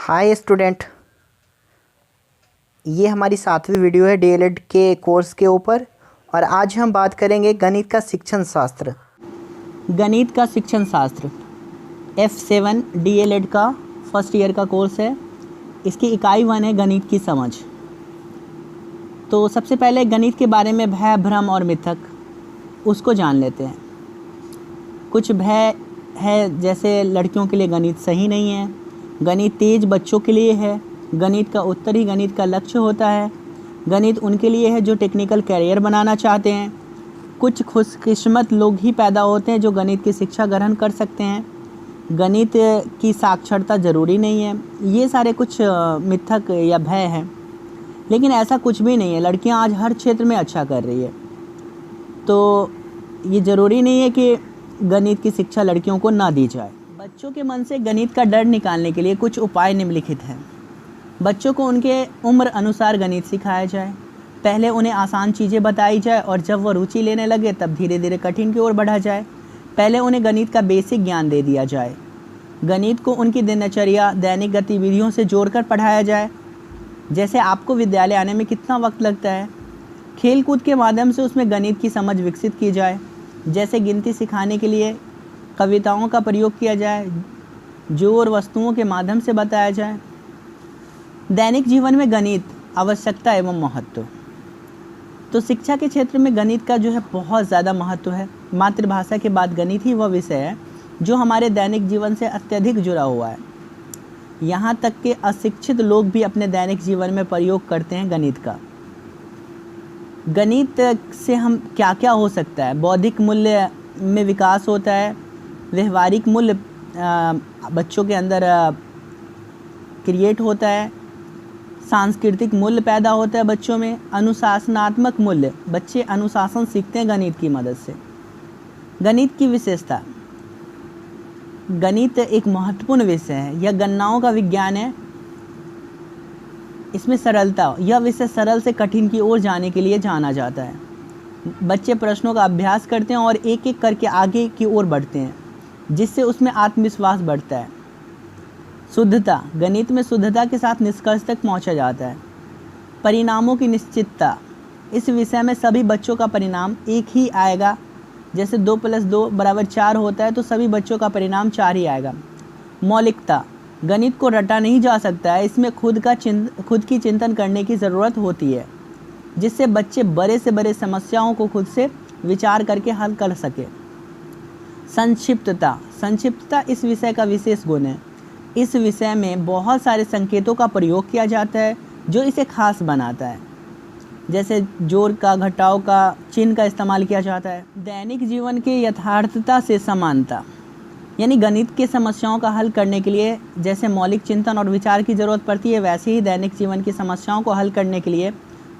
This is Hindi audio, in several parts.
हाय स्टूडेंट, ये हमारी 7वीं वीडियो है डीएलएड के कोर्स के ऊपर। और आज हम बात करेंगे गणित का शिक्षण शास्त्र। गणित का शिक्षण शास्त्र F7 डीएलएड का फर्स्ट ईयर का कोर्स है। इसकी इकाई 1 है गणित की समझ। तो सबसे पहले गणित के बारे में भय, भ्रम और मिथक उसको जान लेते हैं। कुछ भय है जैसे लड़कियों के लिए गणित सही नहीं है, गणित तेज बच्चों के लिए है, गणित का उत्तर ही गणित का लक्ष्य होता है, गणित उनके लिए है जो टेक्निकल कैरियर बनाना चाहते हैं, कुछ खुशकिस्मत लोग ही पैदा होते हैं जो गणित की शिक्षा ग्रहण कर सकते हैं, गणित की साक्षरता ज़रूरी नहीं है। ये सारे कुछ मिथक या भय हैं, लेकिन ऐसा कुछ भी नहीं है। लड़कियां आज हर क्षेत्र में अच्छा कर रही है, तो ये ज़रूरी नहीं है कि गणित की शिक्षा लड़कियों को ना दी जाए। बच्चों के मन से गणित का डर निकालने के लिए कुछ उपाय निम्नलिखित हैं। बच्चों को उनके उम्र अनुसार गणित सिखाया जाए। पहले उन्हें आसान चीज़ें बताई जाए और जब वह रुचि लेने लगे तब धीरे धीरे कठिन की ओर बढ़ा जाए। पहले उन्हें गणित का बेसिक ज्ञान दे दिया जाए। गणित को उनकी दिनचर्या, दैनिक गतिविधियों से जोड़कर पढ़ाया जाए। जैसे आपको विद्यालय आने में कितना वक्त लगता है, खेल कूद के माध्यम से उसमें गणित की समझ विकसित की जाए। जैसे गिनती सिखाने के लिए कविताओं का प्रयोग किया जाए, जो और वस्तुओं के माध्यम से बताया जाए। दैनिक जीवन में गणित आवश्यकता एवं महत्व। तो शिक्षा के क्षेत्र में गणित का जो है बहुत ज़्यादा महत्व है। मातृभाषा के बाद गणित ही वह विषय है जो हमारे दैनिक जीवन से अत्यधिक जुड़ा हुआ है। यहाँ तक कि अशिक्षित लोग भी अपने दैनिक जीवन में प्रयोग करते हैं गणित का। गणित से हम क्या क्या हो सकता है? बौद्धिक मूल्य में विकास होता है, व्यवहारिक मूल्य बच्चों के अंदर क्रिएट होता है, सांस्कृतिक मूल्य पैदा होता है बच्चों में, अनुशासनात्मक मूल्य, बच्चे अनुशासन सीखते हैं गणित की मदद से। गणित की विशेषता, गणित एक महत्वपूर्ण विषय है, यह गणनाओं का विज्ञान है। इसमें सरलता, यह विषय सरल से कठिन की ओर जाने के लिए जाना जाता है। बच्चे प्रश्नों का अभ्यास करते हैं और एक एक करके आगे की ओर बढ़ते हैं, जिससे उसमें आत्मविश्वास बढ़ता है। शुद्धता, गणित में शुद्धता के साथ निष्कर्ष तक पहुंचा जाता है। परिणामों की निश्चितता, इस विषय में सभी बच्चों का परिणाम एक ही आएगा। जैसे 2 + 2 = 4 होता है तो सभी बच्चों का परिणाम 4 ही आएगा। मौलिकता, गणित को रटा नहीं जा सकता है, इसमें खुद की चिंतन करने की ज़रूरत होती है, जिससे बच्चे बड़े से बड़े समस्याओं को खुद से विचार करके हल कर सके। संक्षिप्तता, संक्षिप्तता इस विषय का विशेष गुण है। इस विषय में बहुत सारे संकेतों का प्रयोग किया जाता है जो इसे खास बनाता है। जैसे जोड़ का, घटाव का, चिन्ह का इस्तेमाल किया जाता है। दैनिक जीवन के यथार्थता से समानता, यानी गणित के समस्याओं का हल करने के लिए जैसे मौलिक चिंतन और विचार की ज़रूरत पड़ती है, वैसे ही दैनिक जीवन की समस्याओं को हल करने के लिए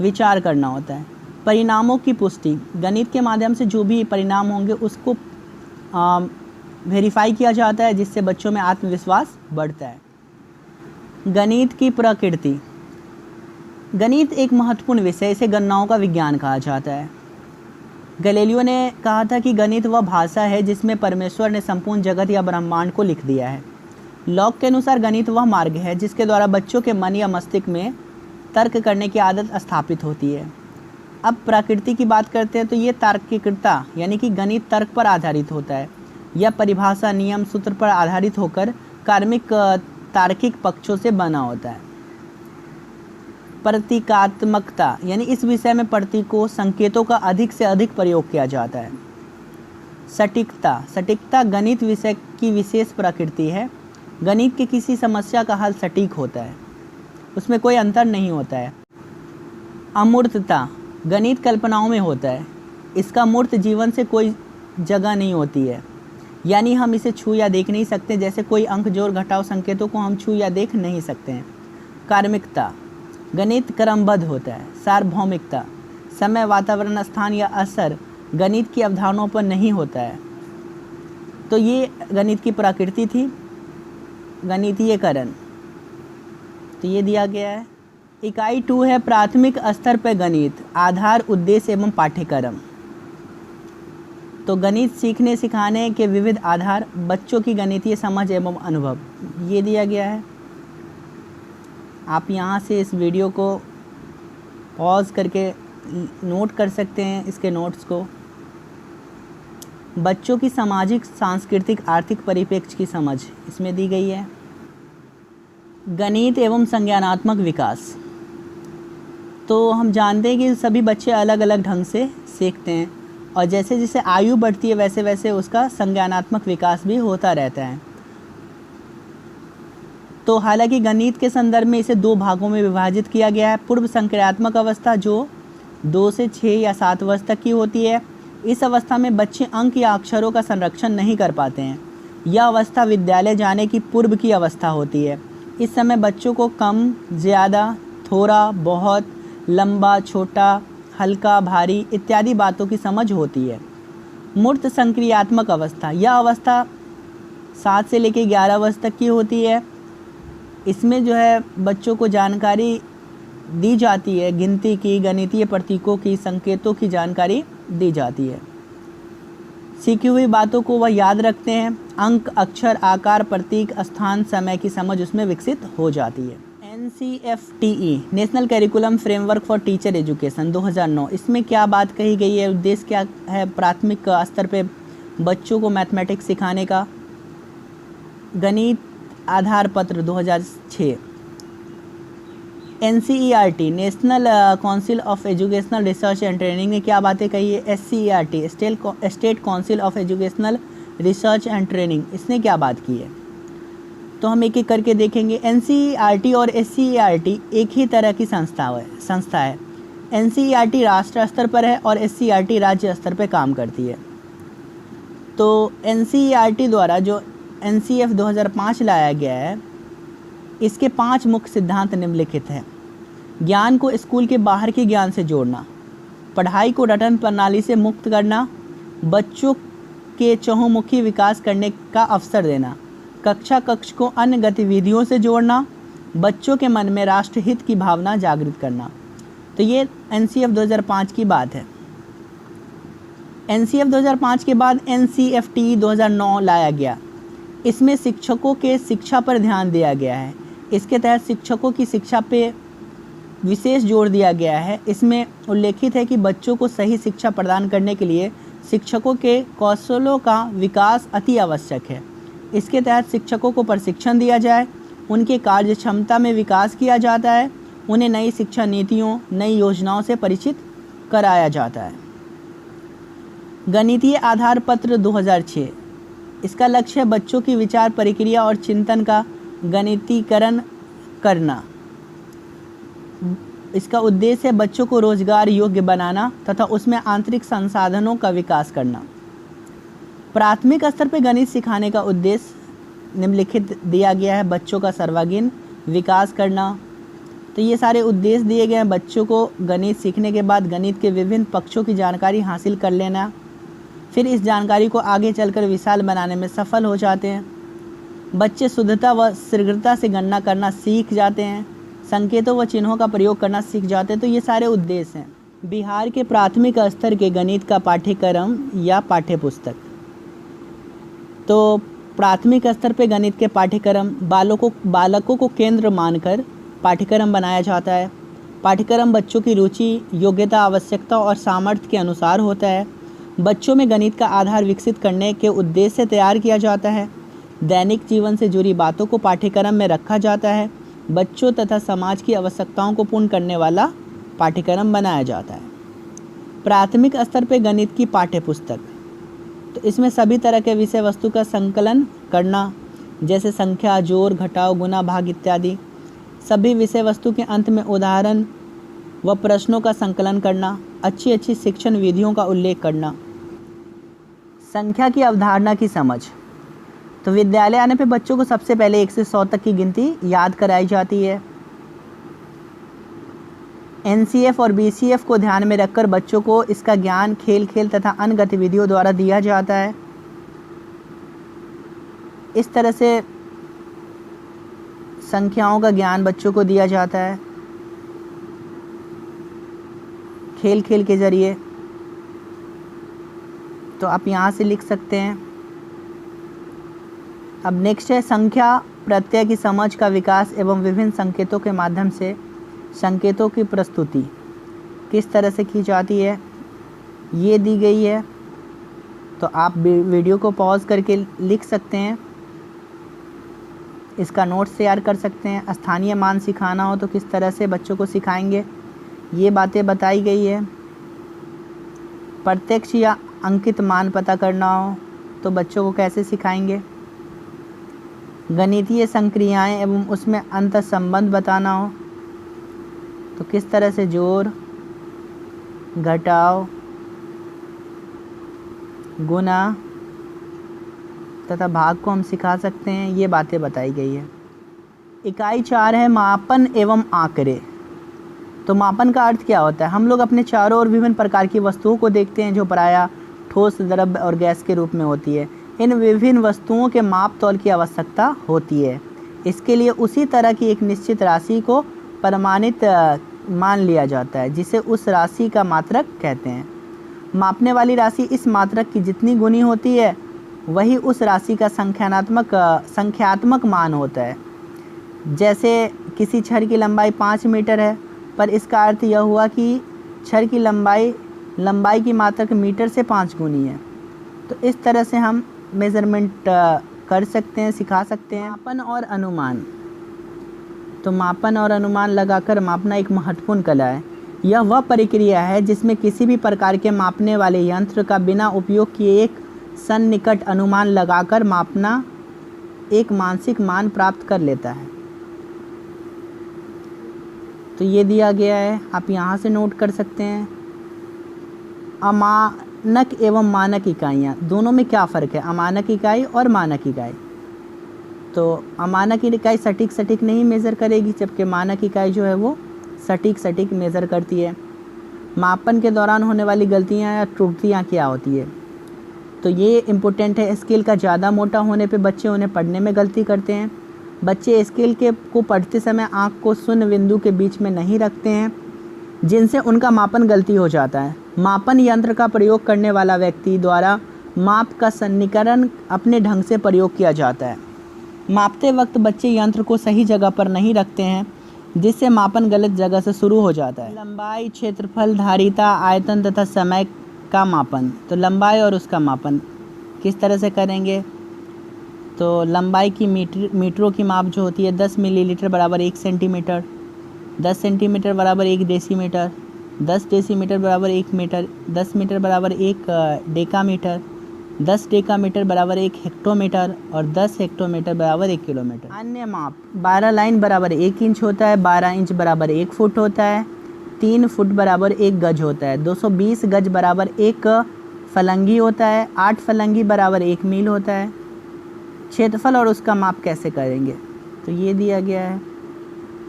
विचार करना होता है। परिणामों की पुष्टि, गणित के माध्यम से जो भी परिणाम होंगे उसको वेरीफाई किया जाता है, जिससे बच्चों में आत्मविश्वास बढ़ता है। गणित की प्रकृति, गणित एक महत्वपूर्ण विषय, इसे गणनाओं का विज्ञान कहा जाता है। गैलीलियो ने कहा था कि गणित वह भाषा है जिसमें परमेश्वर ने संपूर्ण जगत या ब्रह्मांड को लिख दिया है। लॉक के अनुसार गणित वह मार्ग है जिसके द्वारा बच्चों के मन या मस्तिष्क में तर्क करने की आदत स्थापित होती है। अब प्रकृति की बात करते हैं तो ये तार्किकता, यानी कि गणित तर्क पर आधारित होता है। यह परिभाषा, नियम, सूत्र पर आधारित होकर कार्मिक तार्किक पक्षों से बना होता है। प्रतीकात्मकता, यानी इस विषय में प्रतीकों, संकेतों का अधिक से अधिक प्रयोग किया जाता है। सटीकता, सटीकता गणित विषय की विशेष प्रकृति है। गणित की किसी समस्या का हल सटीक होता है, उसमें कोई अंतर नहीं होता है। अमूर्तता, गणित कल्पनाओं में होता है, इसका मूर्त जीवन से कोई जगह नहीं होती है, यानी हम इसे छू या देख नहीं सकते। जैसे कोई अंक, जोड़, घटाव संकेतों को हम छू या देख नहीं सकते हैं। कार्मिकता, गणित क्रमबद्ध होता है। सार्वभौमिकता, समय, वातावरण, स्थान या असर गणित की अवधारणाओं पर नहीं होता है। तो ये गणित की प्रकृति थी। गणितीयकरण, तो ये दिया गया है। इकाई 2 है प्राथमिक स्तर पर गणित, आधार, उद्देश्य एवं पाठ्यक्रम। तो गणित सीखने सिखाने के विविध आधार, बच्चों की गणितीय समझ एवं अनुभव, ये दिया गया है। आप यहाँ से इस वीडियो को पॉज करके नोट कर सकते हैं इसके नोट्स को। बच्चों की सामाजिक, सांस्कृतिक, आर्थिक परिप्रेक्ष्य की समझ इसमें दी गई है। गणित एवं संज्ञानात्मक विकास, तो हम जानते हैं कि सभी बच्चे अलग अलग ढंग से सीखते हैं और जैसे जैसे आयु बढ़ती है वैसे वैसे उसका संज्ञानात्मक विकास भी होता रहता है। तो हालांकि गणित के संदर्भ में इसे 2 भागों में विभाजित किया गया है। पूर्व संक्रियात्मक अवस्था जो 2 से 6 या 7 वर्ष तक की होती है। इस अवस्था में बच्चे अंक या अक्षरों का संरक्षण नहीं कर पाते हैं। यह अवस्था विद्यालय जाने की पूर्व की अवस्था होती है। इस समय बच्चों को कम, ज़्यादा, थोड़ा, बहुत, लंबा, छोटा, हल्का, भारी इत्यादि बातों की समझ होती है। मूर्त संक्रियात्मक अवस्था, यह अवस्था 7 से लेकर 11 वर्ष तक की होती है। इसमें जो है बच्चों को जानकारी दी जाती है, गिनती की, गणितीय प्रतीकों की, संकेतों की जानकारी दी जाती है। सीखी हुई बातों को वह याद रखते हैं। अंक, अक्षर, आकार, प्रतीक, स्थान, समय की समझ उसमें विकसित हो जाती है। NCFTE national curriculum framework for teacher education 2009, इसमें क्या बात कही गई है, उद्देश्य क्या है प्राथमिक स्तर पे बच्चों को मैथमेटिक्स सिखाने का। गणित आधार पत्र 2006। NCERT national council of educational research and training ने क्या बातें कही है। SCERT state council of educational research and training, इसने क्या बात की है। तो हम एक एक करके देखेंगे। NCERT और SCERT एक ही तरह की संस्था है। NCERT राष्ट्र स्तर पर है और SCERT राज्य स्तर पर काम करती है। तो NCERT द्वारा जो NCF 2005 लाया गया है, इसके 5 मुख्य सिद्धांत निम्नलिखित हैं। ज्ञान को स्कूल के बाहर के ज्ञान से जोड़ना, पढ़ाई को रटन प्रणाली से मुक्त करना, बच्चों के चहुमुखी विकास करने का अवसर देना, कक्ष को अन्य गतिविधियों से जोड़ना, बच्चों के मन में राष्ट्रहित की भावना जागृत करना। तो ये NCF 2005 की बात है। NCF 2005 के बाद NCFTE 2009 लाया गया। इसमें शिक्षकों के शिक्षा पर ध्यान दिया गया है। इसके तहत शिक्षकों की शिक्षा पे विशेष जोर दिया गया है। इसमें उल्लेखित है कि बच्चों को सही शिक्षा प्रदान करने के लिए शिक्षकों के कौशलों का विकास अति आवश्यक है। इसके तहत शिक्षकों को प्रशिक्षण दिया जाए, उनके कार्य क्षमता में विकास किया जाता है, उन्हें नई शिक्षा नीतियों, नई योजनाओं से परिचित कराया जाता है। गणितीय आधार पत्र 2006, इसका लक्ष्य है बच्चों की विचार प्रक्रिया और चिंतन का गणितीकरण करना। इसका उद्देश्य है बच्चों को रोजगार योग्य बनाना तथा उसमें आंतरिक संसाधनों का विकास करना। प्राथमिक स्तर पर गणित सिखाने का उद्देश्य निम्नलिखित दिया गया है। बच्चों का सर्वांगीण विकास करना। तो ये सारे उद्देश्य दिए गए हैं। बच्चों को गणित सीखने के बाद गणित के विभिन्न पक्षों की जानकारी हासिल कर लेना, फिर इस जानकारी को आगे चलकर विशाल बनाने में सफल हो जाते हैं। बच्चे शुद्धता व शीघ्रता से गणना करना सीख जाते हैं, संकेतों व चिन्हों का प्रयोग करना सीख जाते हैं। तो ये सारे उद्देश्य हैं। बिहार के प्राथमिक स्तर के गणित का पाठ्यक्रम या पाठ्यपुस्तक। तो प्राथमिक स्तर पे गणित के पाठ्यक्रम बालकों को केंद्र मानकर पाठ्यक्रम बनाया जाता है। पाठ्यक्रम बच्चों की रुचि, योग्यता, आवश्यकता और सामर्थ्य के अनुसार होता है। बच्चों में गणित का आधार विकसित करने के उद्देश्य से तैयार किया जाता है। दैनिक जीवन से जुड़ी बातों को पाठ्यक्रम में रखा जाता है। बच्चों तथा समाज की आवश्यकताओं को पूर्ण करने वाला पाठ्यक्रम बनाया जाता है। प्राथमिक स्तर पर गणित की पाठ्यपुस्तक, तो इसमें सभी तरह के विषय वस्तु का संकलन करना, जैसे संख्या, जोड़, घटाव, गुना, भाग इत्यादि। सभी विषय वस्तु के अंत में उदाहरण व प्रश्नों का संकलन करना, अच्छी शिक्षण विधियों का उल्लेख करना। संख्या की अवधारणा की समझ, तो विद्यालय आने पे बच्चों को सबसे पहले 1 से 100 तक की गिनती याद कराई जाती है। NCF और BCF को ध्यान में रखकर बच्चों को इसका ज्ञान खेल तथा अन्य गतिविधियों द्वारा दिया जाता है। इस तरह से संख्याओं का ज्ञान बच्चों को दिया जाता है खेल के ज़रिए। तो आप यहाँ से लिख सकते हैं। अब नेक्स्ट है संख्या प्रत्यय की समझ का विकास एवं विभिन्न संकेतों के माध्यम से संकेतों की प्रस्तुति किस तरह से की जाती है ये दी गई है। तो आप वीडियो को पॉज करके लिख सकते हैं, इसका नोट्स तैयार कर सकते हैं। स्थानीय मान सिखाना हो तो किस तरह से बच्चों को सिखाएंगे, ये बातें बताई गई है। प्रत्यक्ष या अंकित मान पता करना हो तो बच्चों को कैसे सिखाएंगे। गणितीय संक्रियाएं एवं उसमें अंतर संबंध बताना हो तो किस तरह से जोड़, घटाव, गुना तथा भाग को हम सिखा सकते हैं, ये बातें बताई गई है। इकाई 4 है मापन एवं आंकड़े। तो मापन का अर्थ क्या होता है? हम लोग अपने चारों ओर विभिन्न प्रकार की वस्तुओं को देखते हैं जो प्रायः ठोस, द्रव्य और गैस के रूप में होती है। इन विभिन्न वस्तुओं के माप तौल की आवश्यकता होती है। इसके लिए उसी तरह की एक निश्चित राशि को प्रमाणित मान लिया जाता है जिसे उस राशि का मात्रक कहते हैं। मापने वाली राशि इस मात्रक की जितनी गुनी होती है वही उस राशि का संख्यात्मक मान होता है। जैसे किसी छड़ की लंबाई 5 मीटर है, पर इसका अर्थ यह हुआ कि छड़ की लंबाई की मात्रक मीटर से 5 गुनी है। तो इस तरह से हम मेज़रमेंट कर सकते हैं, सिखा सकते हैं। मापन और अनुमान। तो मापन और अनुमान लगाकर मापना एक महत्वपूर्ण कला है। यह वह प्रक्रिया है जिसमें किसी भी प्रकार के मापने वाले यंत्र का बिना उपयोग किए एक सन्निकट अनुमान लगाकर मापना एक मानसिक मान प्राप्त कर लेता है। तो ये दिया गया है, आप यहाँ से नोट कर सकते हैं। अमानक एवं मानक इकाइयाँ, दोनों में क्या फ़र्क है? अमानक इकाई और मानक इकाई। तो अमानक इकाई सटीक नहीं मेज़र करेगी, जबकि मानक इकाई जो है वो सटीक मेज़र करती है। मापन के दौरान होने वाली गलतियाँ या त्रुटियाँ क्या होती है? तो ये इम्पोर्टेंट है। स्केल का ज़्यादा मोटा होने पे बच्चे उन्हें पढ़ने में गलती करते हैं। बच्चे स्केल को पढ़ते समय आँख को शून्य बिंदु के बीच में नहीं रखते हैं, जिनसे उनका मापन गलती हो जाता है। मापन यंत्र का प्रयोग करने वाला व्यक्ति द्वारा माप का सन्निकरण अपने ढंग से प्रयोग किया जाता है। मापते वक्त बच्चे यंत्र को सही जगह पर नहीं रखते हैं, जिससे मापन गलत जगह से शुरू हो जाता है। लंबाई, क्षेत्रफल, धारिता, आयतन तथा समय का मापन। तो लंबाई और उसका मापन किस तरह से करेंगे? तो लंबाई की मीटरों की माप जो होती है 10 मिलीलीटर बराबर 1 सेंटीमीटर, 10 सेंटीमीटर बराबर 1 डेसीमीटर, 10 डेसीमीटर बराबर 1 मीटर, 10 मीटर बराबर 1 डेकामीटर, 10 डेकामीटर बराबर 1 हेक्टोमीटर और 10 हेक्टोमीटर बराबर 1 किलोमीटर। अन्य माप 12 लाइन बराबर 1 इंच होता है, 12 इंच बराबर 1 फुट होता है, 3 फुट बराबर 1 गज होता है, 220 गज बराबर 1 फलंगी होता है, 8 फलंगी बराबर 1 मील होता है। क्षेत्रफल और उसका माप कैसे करेंगे? तो ये दिया गया है।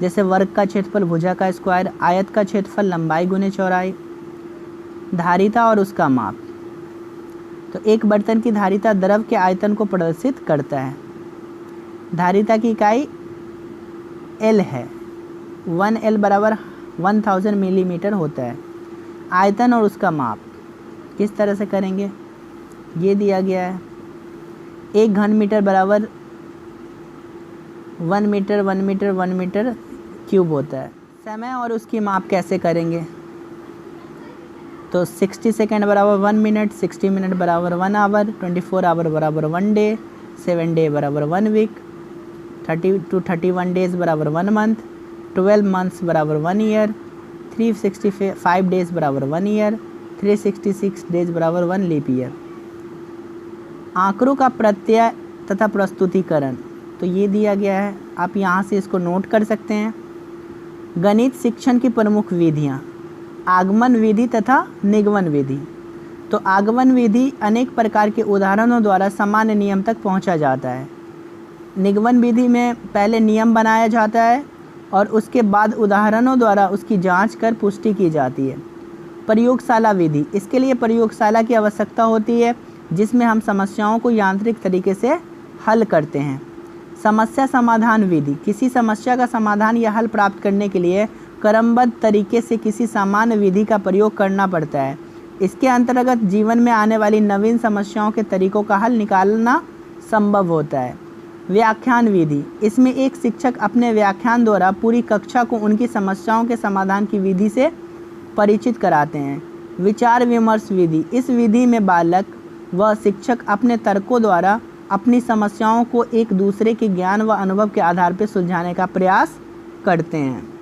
जैसे वर्ग का क्षेत्रफल भुजा का स्क्वायर, आयत का क्षेत्रफल लंबाई गुने चौड़ाई। धारिता और उसका माप। तो एक बर्तन की धारिता द्रव के आयतन को प्रदर्शित करता है। धारिता की इकाई L है, 1L बराबर 1000 मिलीमीटर होता है। आयतन और उसका माप किस तरह से करेंगे? ये दिया गया है। 1 घन मीटर बराबर 1 मीटर क्यूब होता है। समय और उसकी माप कैसे करेंगे? तो 60 सेकेंड बराबर 1 मिनट, 60 मिनट बराबर 1 आवर, 24 आवर बराबर 1 डे, 7 डे बराबर 1 वीक, 30 to 31 डेज़ बराबर 1 मंथ, 12 मंथ्स बराबर 1 ईयर, 365 डेज़ बराबर 1 ईयर, 366 डेज़ बराबर 1 लीप ईयर। आंकड़ों का प्रत्यय तथा प्रस्तुतिकरण। तो ये दिया गया है, आप यहाँ से इसको नोट कर सकते हैं। गणित शिक्षण की प्रमुख विधियाँ, आगमन विधि तथा निगमन विधि। तो आगमन विधि अनेक प्रकार के उदाहरणों द्वारा सामान्य नियम तक पहुँचा जाता है। निगमन विधि में पहले नियम बनाया जाता है और उसके बाद उदाहरणों द्वारा उसकी जांच कर पुष्टि की जाती है। प्रयोगशाला विधि, इसके लिए प्रयोगशाला की आवश्यकता होती है जिसमें हम समस्याओं को यांत्रिक तरीके से हल करते हैं। समस्या समाधान विधि, किसी समस्या का समाधान या हल प्राप्त करने के लिए क्रमबद्ध तरीके से किसी सामान्य विधि का प्रयोग करना पड़ता है। इसके अंतर्गत जीवन में आने वाली नवीन समस्याओं के तरीकों का हल निकालना संभव होता है। व्याख्यान विधि, इसमें एक शिक्षक अपने व्याख्यान द्वारा पूरी कक्षा को उनकी समस्याओं के समाधान की विधि से परिचित कराते हैं। विचार विमर्श विधि, इस विधि में बालक व शिक्षक अपने तर्कों द्वारा अपनी समस्याओं को एक दूसरे के ज्ञान व अनुभव के आधार पर सुलझाने का प्रयास करते हैं।